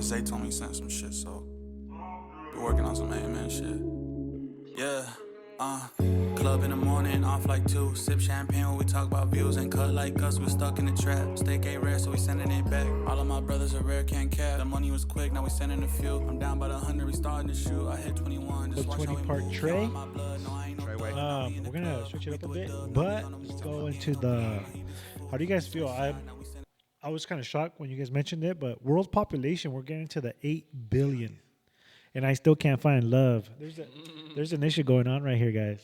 Zay told me he sent some shit, so we're working on some amen shit. Yeah, club in the morning, off like 2. Sip champagne when we talk about views. And cut like us, we stuck in the trap. Steak ain't rare, so we sending it back. All of my brothers are rare, can't cap. The money was quick, now we sending a few. I'm down by the 100, we starting to shoot. I hit 21, just watch how we 20-part move. tray. My blood, no, I ain't no Treyway. thug. We're gonna switch it up a bit, but let's go into the. How do you guys feel? I was kind of shocked when you guys mentioned it, but world population, we're getting to the 8 billion, and I still can't find love. There's an issue going on right here, guys.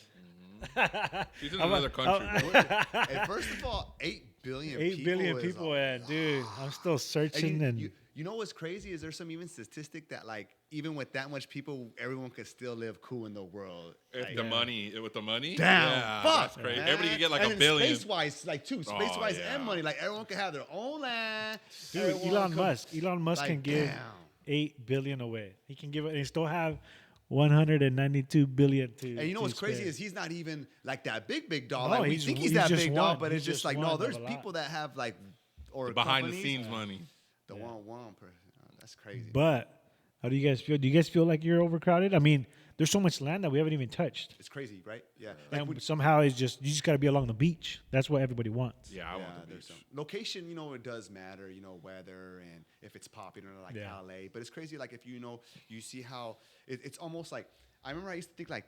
She's in another country. Bro. Hey, first of all, 8 billion 8 people. billion is people, a and dude, I'm still searching. And you know what's crazy is there's some even statistic that like even with that much people, everyone could still live cool in the world. If Like, the money, with the money, damn, yeah, fuck, that's crazy. man. Everybody could get like and a billion. Space wise, like too. Space wise yeah. and money, like everyone could have their own land. dude, Everyone Elon could- Musk like, can give damn. 8 billion away. He can give it, and he still have 192 billion to. And you know to what's crazy spare. is he's not even like that big dog. No, like we he's- think he's he's that just big one. dog, but He's it's just just like one no. of There's a lot. people that have like or Behind the companies, scenes money. The one person. That's crazy. But how do you guys feel? Do you guys feel like you're overcrowded? I mean, there's so much land that we haven't even touched. It's crazy, right? Yeah. Like And when- somehow it's just you just got to be along the beach. That's what everybody wants. Yeah, I want the there's beach. some location. You know, it does matter. You know, weather and if it's popular like Yeah. LA. But it's crazy. Like if you know, you see how it's almost like I remember I used to think like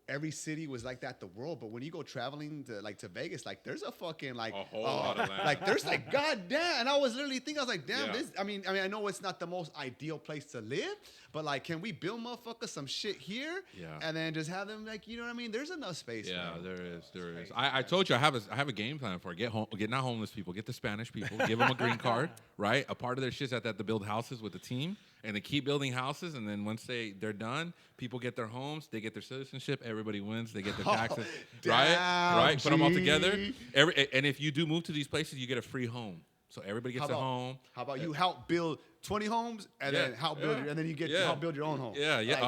every city was like that the world. But when you go traveling to Vegas, like there's a fucking like A whole lot of land. like there's like goddamn. And I was literally thinking I was like damn Yeah. this. I mean I know it's not the most ideal place to live, but like can we build motherfuckers some shit here? Yeah. And then just have them like you know what I mean? There's enough space. Yeah, man. there is. I told you I have a game plan for it. Get not homeless people, get the Spanish people, give them a green card, right? A part of their shit's that they have to build houses with the team, and they keep building houses, and then once they're done, people get their homes, they get their citizenship, everybody wins, they get their taxes, right? damn, Right? Put them all together. G. And if you do move to these places, you get a free home. So everybody gets a home. How about you help build 20 homes and Yeah, then help build yeah, and then you get to yeah. help build your own home. Yeah, yeah,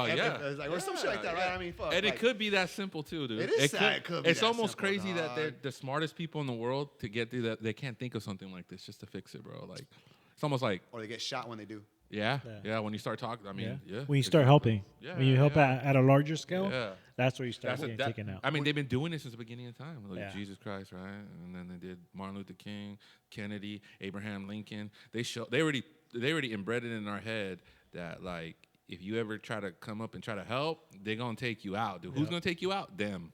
Like, or some shit like that, right? I mean, fuck. And like, it could be that simple too, dude. It is sad it could be It's that almost simple, crazy that they're dog. the smartest people in the world to get through that. They can't think of something like this just to fix it, bro. Like it's almost like or they get shot when they do. yeah. Yeah. When you start talking, I mean, yeah. When you start helping, Yeah, when you help yeah. at a larger scale, Yeah. that's where you start That's getting that, taken out. I mean, they've been doing this since the beginning of time. Like Yeah. Jesus Christ, right? And then they did Martin Luther King, Kennedy, Abraham Lincoln. They already inbred it in our head that like if you ever try to come up and try to help, they're gonna take you out, dude. Who's gonna take you out? Them.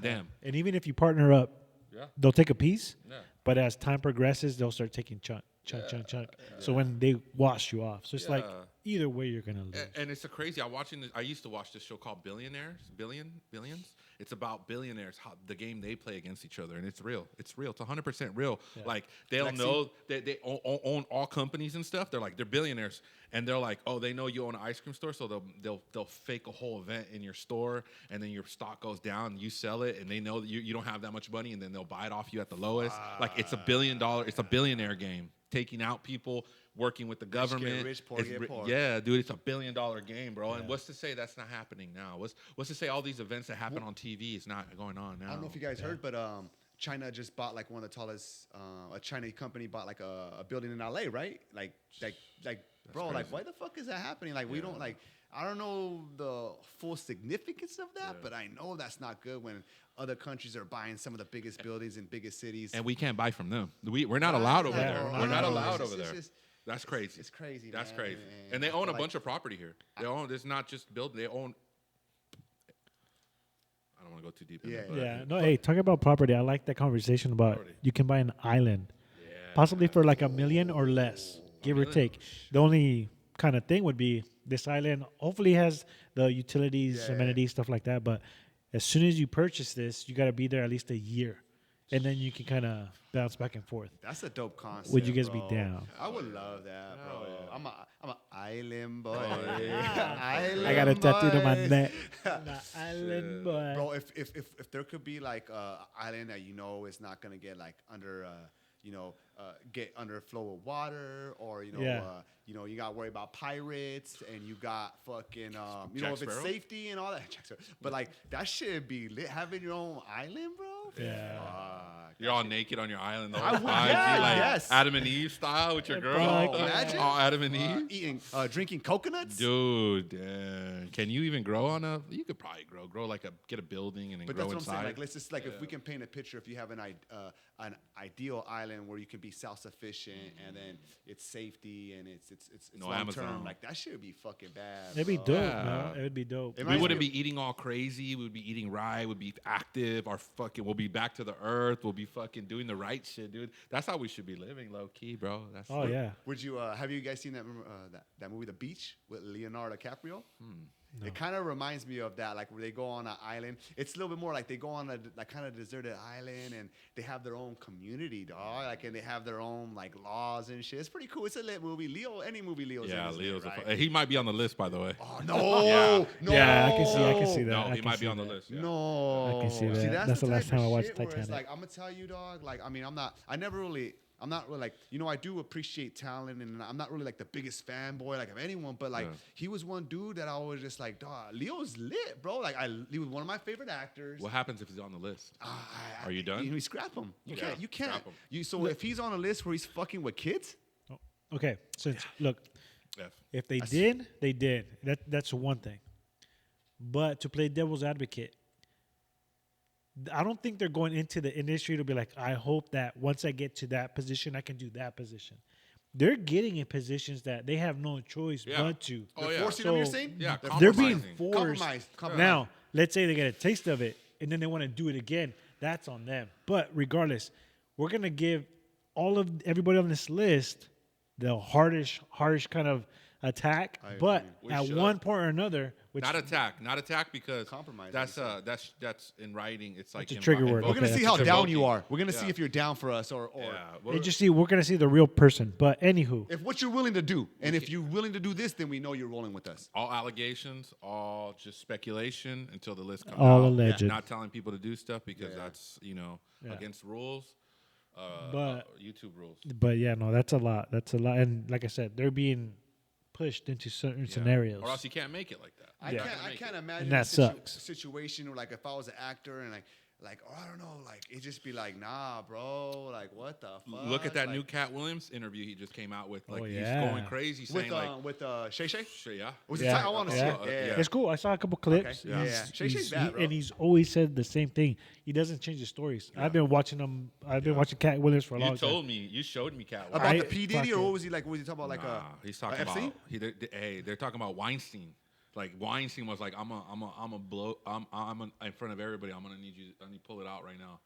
And even if you partner up, Yeah. they'll take a piece, Yeah. but as time progresses, they'll start taking chunk. So when they wash you off, so it's like Yeah. either way you're gonna lose. And it's a crazy. I used to watch this show called Billions. It's about billionaires, how the game they play against each other, and it's real. It's real. It's 100% real. Like they'll know that they own all companies and stuff. They're billionaires, and they're like, oh, they know you own an ice cream store, so they'll fake a whole event in your store, and then your stock goes down, and you sell it, and they know that you don't have that much money, and then they'll buy it off you at the lowest. Like it's $1 billion. It's a billionaire game, taking out people, working with the government. rich, poor It's get poor. Yeah, dude, it's $1 billion game, bro. And what's to say that's not happening now? What's to say all these events that happen on TV is not going on now? I don't know if you guys heard, but China just bought like one of the tallest. A Chinese company bought like a building in LA, right? Like, bro, crazy. like why the fuck is that happening? Like we don't like. I don't know the full significance of that, but I know that's not good when other countries are buying some of the biggest buildings in biggest cities. And we can't buy from them. We're not allowed over there. Yeah, We're not no, allowed it's over just- there. it's just- That's crazy. It's crazy. That's man. crazy. And they I own a feel bunch of property here. They own. It's not just building. They own. I don't want to go too deep. In it, but Yeah, no, hey, talk about property. I like that conversation about Property. you can buy an island, possibly for like $1 million or less, give or million. take. The only kind of thing would be this island hopefully has the utilities, amenities, stuff like that. But as soon as you purchase this, you got to be there at least a year, and then you can kind of bounce back and forth. That's a dope concept. Would you guys bro. be down? I would love that, bro. I'm a island boy. I got a tattoo on my neck. The island boy. Bro, if there could be like a island that you know is not gonna get like under get under a flow of water, or you got to worry about pirates, and you got fucking Jack if it's Sparrow? safety and all that. But like that shit be lit, having your own island, bro. Yeah. Fuck, You're all naked on your island the I whole would- time. yeah, G, like yes. Adam and Eve style with your girl. bro, imagine. All Adam and Eve. Eating, drinking coconuts. Dude, can you even grow on a? You could probably grow like get a building and then But grow that's what I'm saying. inside. Like, let's just like if we can paint a picture, if you have an ideal island where you can be self-sufficient and then it's safety and it's No long Amazon. term, like that shit would be fucking bad. It'd be dope, bro. man. It would be dope. It We reminds wouldn't me be eating all crazy. We'd be eating right. We'd be active. We'll be back to the earth. We'll be fucking doing the right shit, dude. That's how we should be living, low key, bro. That's Oh yeah. Would you have you guys seen that movie The Beach with Leonardo DiCaprio? No. It kind of reminds me of that, like where they go on an island. It's a little bit more like they go on a like kind of deserted island and they have their own community, dog. Like and they have their own like laws and shit. It's pretty cool. It's a lit movie. Any movie Leo's in. Yeah, isn't Leo's. it, right? He might be on the list, by the way. Oh no, Yeah. no. Yeah, I can see that. No, I he can might see be on the that. list. Yeah. No, I can see that. That's the last type time of I watched shit where it's Titanic. like I'm gonna tell you, dog. Like I mean, I'm not really like I do appreciate talent and I'm not really like the biggest fanboy like of anyone, but like he was one dude that I was just like, dog, Leo's lit, bro. Like he was one of my favorite actors. What happens if he's on the list? Are you done? You scrap him. You Yeah, can't. scrap him. So if he's on a list where he's fucking with kids, Okay, since look, F. if they did, they did. That's one thing. But to play devil's advocate, I don't think they're going into the industry to be like, I hope that once I get to that position, I can do that position. They're getting in positions that they have no choice Yeah. but to. Oh, they're yeah. forcing them. You're So, saying? Yeah, They're being compromising. forced. Compromise. Now, let's say they get a taste of it and then they want to do it again. That's on them. But regardless, we're gonna give everybody on this list the harsh kind of attack. I But agree. We at should. one point or another, which Not attack because Compromise, that's like you that's in writing. It's like a trigger word. We're Okay, gonna see that's how a down provoking. you are. We're gonna see Yeah. if you're down for us or Yeah, we're gonna see the real person. But anywho, if what you're willing to do. And if you're willing to do this, then we know you're rolling with us. all allegations, all just speculation until the list comes All out. alleged. Not telling people to do stuff because Yeah. that's Yeah. against rules. But- YouTube rules. but yeah, no, that's a lot. That's a lot. And like I said, they're being pushed into certain Yeah. scenarios. Or else you can't make it like that. I You're not can't. gonna I make can't it. imagine And that a sucks. situation where, like, if I was an actor and oh, I don't know, like it just be like, nah, bro, like what the fuck? Look at that like, new Cat Williams interview he just came out with. Like Oh, he's yeah. going crazy, saying like, with Shay Shay. shit, yeah. Was Yeah. it? I want to Yeah. see it. Yeah. Yeah. It's cool. I saw a couple clips. Okay. Yeah. Shay Shay's bad, bro. and he's always said the same thing. He doesn't change his stories. I've been watching him. I've been watching Cat Williams for a long You time. told me, you showed me Cat About Williams. the P Diddy, or fucking- what was he like? Was he talking about like He's talking Epstein? about they're talking about Weinstein. Like Weinstein was like, I'm in front of everybody. I need you to pull it out right now,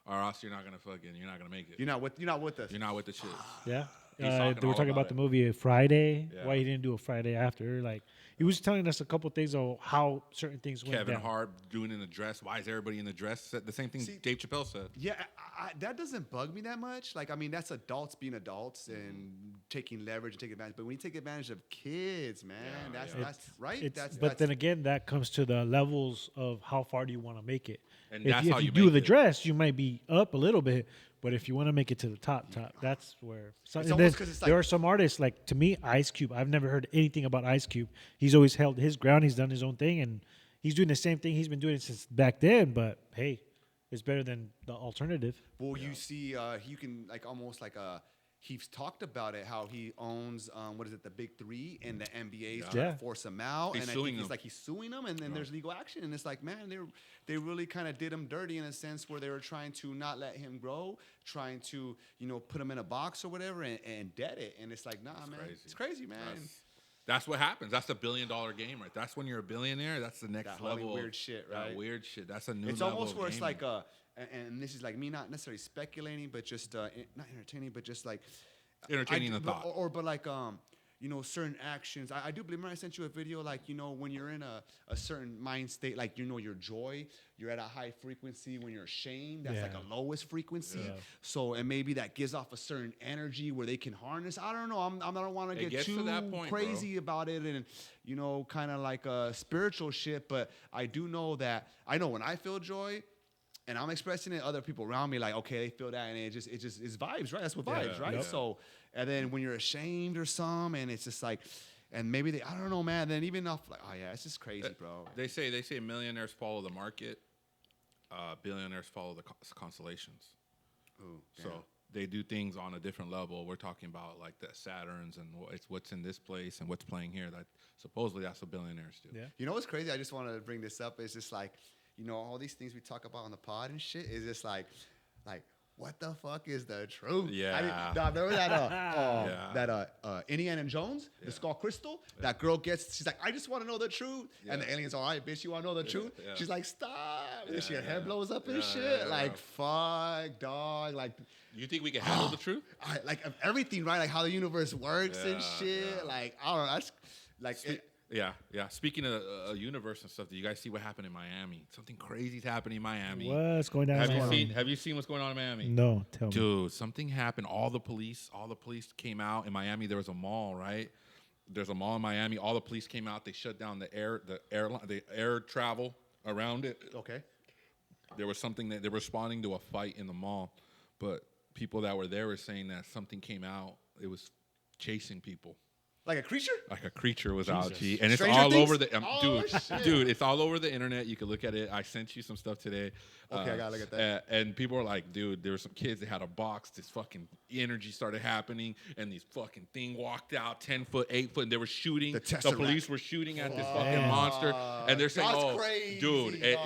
or else you're not gonna make it. You're not with us. You're not with the shit. Yeah. He's They talking were all talking about about the it. movie Friday. Yeah. Why he didn't do a Friday after. Like he was telling us a couple things of how certain things went Kevin down. Hart doing in a dress. Why is everybody in the dress? Said the same thing See- Dave Chappelle said. Yeah, that doesn't bug me that much. Like, I mean, that's adults being adults and taking leverage and taking advantage. But when you take advantage of kids, man, that's right. But then again, that comes to the levels of how far do you want to make it. And If that's you, how if you you do make the it. dress, you might be up a little bit. But if you want to make it to the top, that's where. So, It's and almost then 'cause it's there like- are some artists like to me, Ice Cube. I've never heard anything about Ice Cube. He's always held his ground. He's done his own thing, and he's doing the same thing he's been doing since back then. But hey, it's better than the alternative. Well, you see, you can like almost like he's talked about it how he owns what is it, the big three, and the NBA's trying Yeah. to force him out, He's and I suing think he's them. like he's suing them, and then there's legal action, and it's like, man, they really kind of did him dirty in a sense where they were trying to not let him grow, trying to put him in a box or whatever, and dead it, and it's like, nah, man, crazy. it's crazy, man. That's what happens. That's a $1 billion game, right? That's when you're a billionaire. That's the next That holy level. weird shit, that right? weird shit. That's a new. It's level almost of where it's gaming. like and this is like me not necessarily speculating, but just not entertaining, but just like Entertaining the but, thought. but like certain actions. I do believe. Remember I sent you a video like when you're in a certain mind state, like your joy, you're at a high frequency. When you're ashamed, that's like Yeah. a lowest frequency. Yeah. So and maybe that gives off a certain energy where they can harness. I don't know. I don't want to It get gets to too that point, crazy about it and kind of like spiritual shit. But I do know that I know when I feel joy. And I'm expressing it, other people around me like, okay, they feel that, and it's vibes, right? That's what vibes, right? Yep. So, and then when you're ashamed or some, and it's just like, and maybe I don't know, man. Then even off like, oh yeah, it's just crazy, bro. They say millionaires follow the market, billionaires follow the constellations. So they do things on a different level. We're talking about like the Saturns and what's in this place and what's playing here. That supposedly that's what billionaires do. Yeah. You know what's crazy? I just wanted to bring this up. It's just like, all these things we talk about on the pod and shit is just like, what the fuck is the truth? Yeah. Remember that Indiana Jones, the Skull Crystal? Yeah. That girl she's like, I just want to know the truth. Yeah. And the alien's all right, bitch, you want to know the truth? Yeah. She's like, stop. Yeah, and her head blows up and shit. Like, fuck, dog. Like, you think we can handle the truth? Like, of everything, right? Like, how the universe works and shit. Yeah. Like, I don't know. That's, like, Yeah. Speaking of universe and stuff, do you guys see what happened in Miami? Something crazy's happening in Miami. What's going down? Have you seen what's going on in Miami? No, tell me. Dude, something happened. All the police came out in Miami. There was a mall, right? There's a mall in Miami. All the police came out. They shut down the air travel around it. Okay. There was something that they were responding to a fight in the mall, but people that were there were saying that something came out. It was chasing people. Like a creature? Like a creature was out, G. And it's Stranger all Things? over the... dude, it's all over the internet. You can look at it. I sent you some stuff today. Okay, I got to look at that. And people were like, dude, there were some kids that had a box. This fucking energy started happening. And these fucking thing walked out 10 foot, 8 foot. And they were shooting. The police were shooting at this fucking monster. And they're saying, crazy. Dude.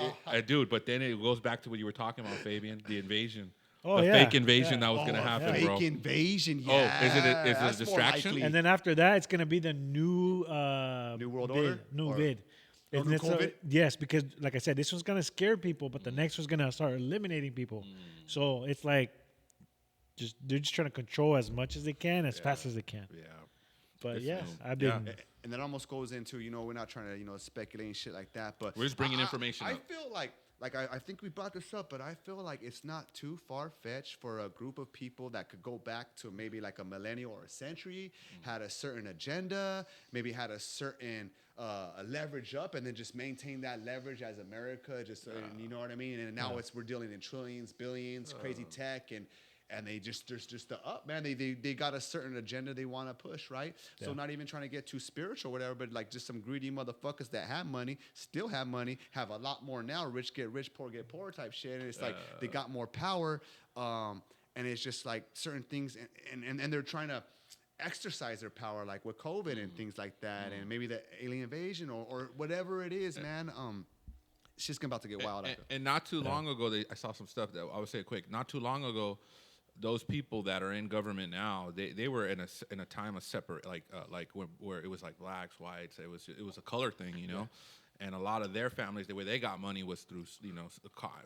Dude, but then it goes back to what you were talking about, Fabian. The invasion. Oh, the fake invasion that was going to happen, bro. Fake invasion, Oh, is it a distraction? And then after that, it's going to be the new... New World Order? New vid. New COVID? Yes, because like I said, this one's going to scare people, but the next one's going to start eliminating people. So it's like, they're just trying to control as much as they can, as fast as they can. Yeah. But I've been... And that almost goes into, we're not trying to, speculate and shit like that, but... We're just bringing information up. I feel like I think we brought this up, but I feel like it's not too far-fetched for a group of people that could go back to maybe like a millennial or a century, had a certain agenda, maybe had a certain leverage up, and then just maintain that leverage as America, you know what I mean? And now we're dealing in trillions, billions, crazy tech, and there's just the up, man. They got a certain agenda they want to push, right? Yeah. So not even trying to get too spiritual or whatever, but like just some greedy motherfuckers that have money, still have money, have a lot more now. Rich get rich, poor get poor type shit. And it's like they got more power, and it's just like certain things, and they're trying to exercise their power, like with COVID and things like that, and maybe the alien invasion or whatever it is, man. It's just about to get wild. And not too long ago, I saw some stuff that I would say quick. Not too long ago, those people that are in government now, they were in a time of separate, like where it was like blacks, whites. It was a color thing, And a lot of their families, the way they got money was through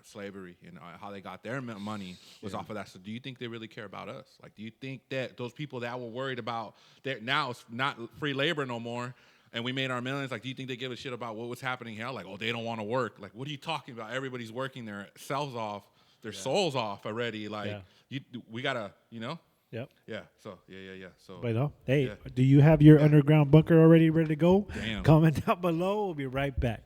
slavery, and how they got their money was off of that. So do you think they really care about us? Like, do you think that those people that were worried about that now it's not free labor no more, and we made our millions, like, do you think they give a shit about what was happening here? Like, oh, they don't want to work. Like, what are you talking about? Everybody's working their selves off, their souls off already. Like, we gotta, Yep. Yeah. So yeah. So. But no, hey, do you have your underground bunker already ready to go? Damn. Comment down below. We'll be right back.